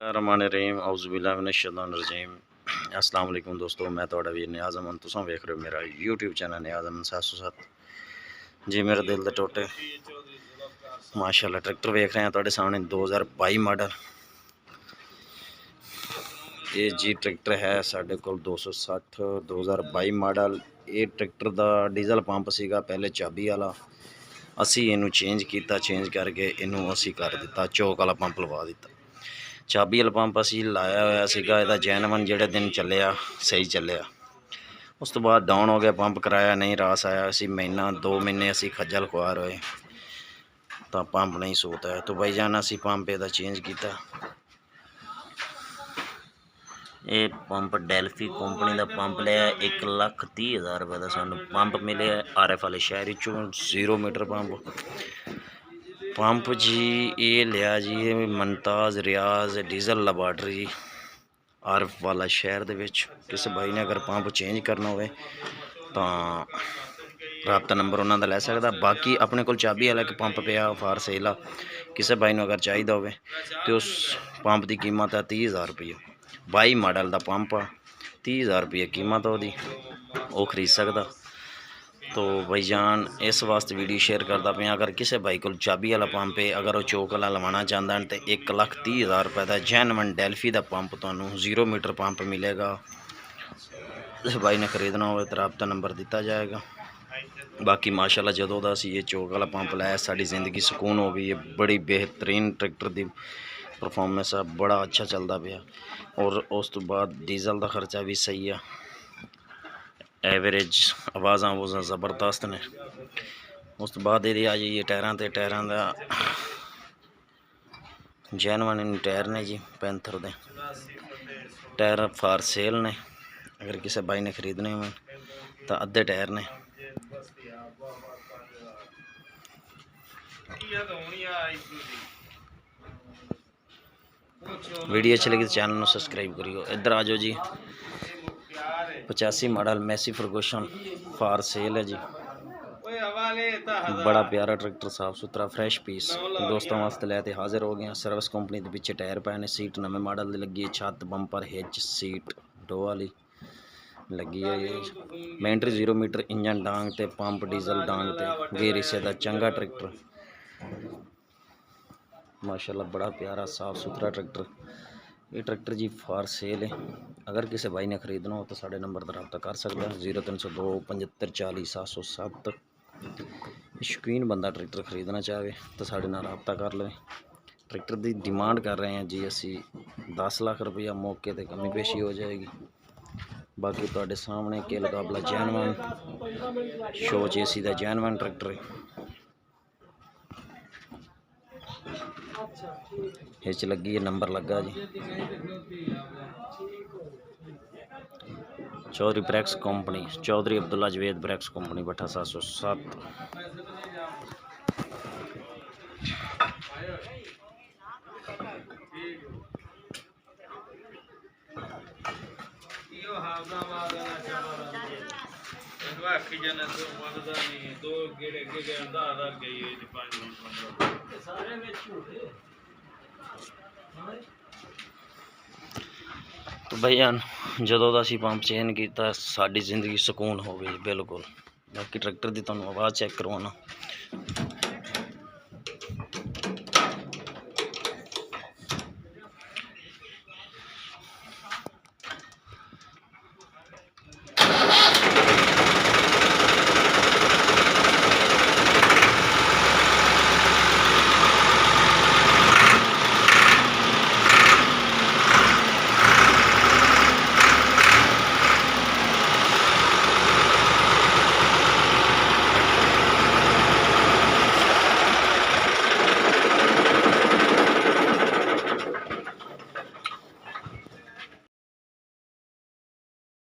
रहमान औज़ुबिल्लाहिमिनश्शैतानिर्रजीम। अस्सलाम वालेकुम दोस्तों, मैं तुहाडा वीर नियाज़ अमन। तुसां वेख रहे हो मेरा यूट्यूब चैनल नियाज़ अमन 707। जी मेरे दिल दे टोटे माशाअल्लाह ट्रैक्टर वेख रहे हैं तुहाडे सामने 2022 मॉडल। ये जी ट्रैक्टर है साडे कोल 260 2022 मॉडल। ये ट्रैक्टर दा डीजल पंप सीगा पहले चाबी वाला, असी इनू चेंज किया, चेंज करके इनू असी कर दिता चौक वाला पंप लवा दिता। चाबी वाला पंप असी लाया होया सीगा, इहदा जैनवन जिहड़े दिन चलिया सही चलिया। उस तो बाद डाउन हो गया, पंप कराया नहीं रास आया। असी महीना 2 महीने असी खज्जल खुआर होए तो पंप नहीं सूत आया, तो भाई जान असी पंप इहदा चेंज किया। ये पंप डेल्फी कंपनी का पंप लिया 1,30,000 रुपये का सानू पंप मिले RF वाले शहर चों 0 मीटर पंप जी। ये लिया जी मुमताज़ रियाज डीजल लैबार्टरी RF वाला शहर दे विच। किसी भाई ने अगर पंप चेंज करना हो तो राबता नंबर उन्होंने लै सकता। बाकी अपने को चाबी वाला एक पंप पिया फार सेल आ, किसी भाई ने अगर चाहिए हो तो उस पंप की कीमत है 30,000 रुपये। 22 मॉडल का पंप आ, 30,000 रुपये कीमत वो खरीद सकता। तो भाईजान इस वास्ते वीडियो शेयर करता पे, अगर किसी भाई को चाबी वाला पंप है अगर वो चौक वाला लवाना चाहता है तो 1,30,000 रुपये का जैनवन डेल्फी का पंप तो 0 मीटर पंप मिलेगा। इस भाई ने खरीदना हो तो राबता नंबर दिता जाएगा। बाकी माशाल्लाह जदों दा असीं ये चौक वाला पंप लाया साड़ी ज़िंदगी सुकून हो गई। ये बड़ी बेहतरीन ट्रैक्टर की परफॉर्मेंस है, बड़ा अच्छा चलता पाया। और उस तो बाद डीजल का खर्चा भी सही है, एवरेज आवाज़ा आवाज़ा ज़बरदस्त ने। उस तो बाद ये आ जाइए टायरां ते, टायरां दा जैनवन इन टायर ने जी पैंथर दे टायर फार सेल ने। अगर किसी भाई ने खरीदने हो तो अद्धे टायर ने। वीडियो अच्छी लगी तो चैनल को सब्सक्राइब करियो। इधर आ जाओ जी, 85 model Massey Ferguson for sale है जी। बड़ा प्यारा ट्रैक्टर, साफ सुथरा फ्रैश पीस दोस्तों वास्ते लैते हाजिर हो गया। सर्विस कंपनी के पिछे टायर पाए ने, सीट नवे मॉडल की लगी है, छत बंपर हिच सीट डो वाली लगी है। बैटरी 0 मीटर इंजन डांग ते पंप डीजल डांग ते गेर हिस्से का चंगा ट्रैक्टर माशाल्लाह, बड़ा प्यारा साफ सुथरा ट्रैक्टर। ये ट्रैक्टर जी फार सेल है। अगर किसी भाई ने खरीदना हो तो साढ़े नंबर का रब्ता कर सकता है 0302 75 40 707। शौकीन बंदा ट्रैक्टर खरीदना चाहे तो साढ़े नाल रब्ता कर ले। ट्रैक्टर की डिमांड कर रहे हैं जी असी 10 लाख रुपया, मौके पर कमी पेशी हो जाएगी। बाकी तुहाडे सामने के मुकाबला जैनवन शो चेसी का जैनवन ट्रैक्टर है। हिच लगी है, नंबर लगा जी Chaudhry bricks company, Chaudhry Abdullah Javed bricks company भट्ठा 707। तो भैया जदों दा असीं पंप चेंज किया साडी जिंदगी सुकून हो गई बिल्कुल। बाकी ट्रैक्टर की तुहानूं आवाज़ चेक करवाना।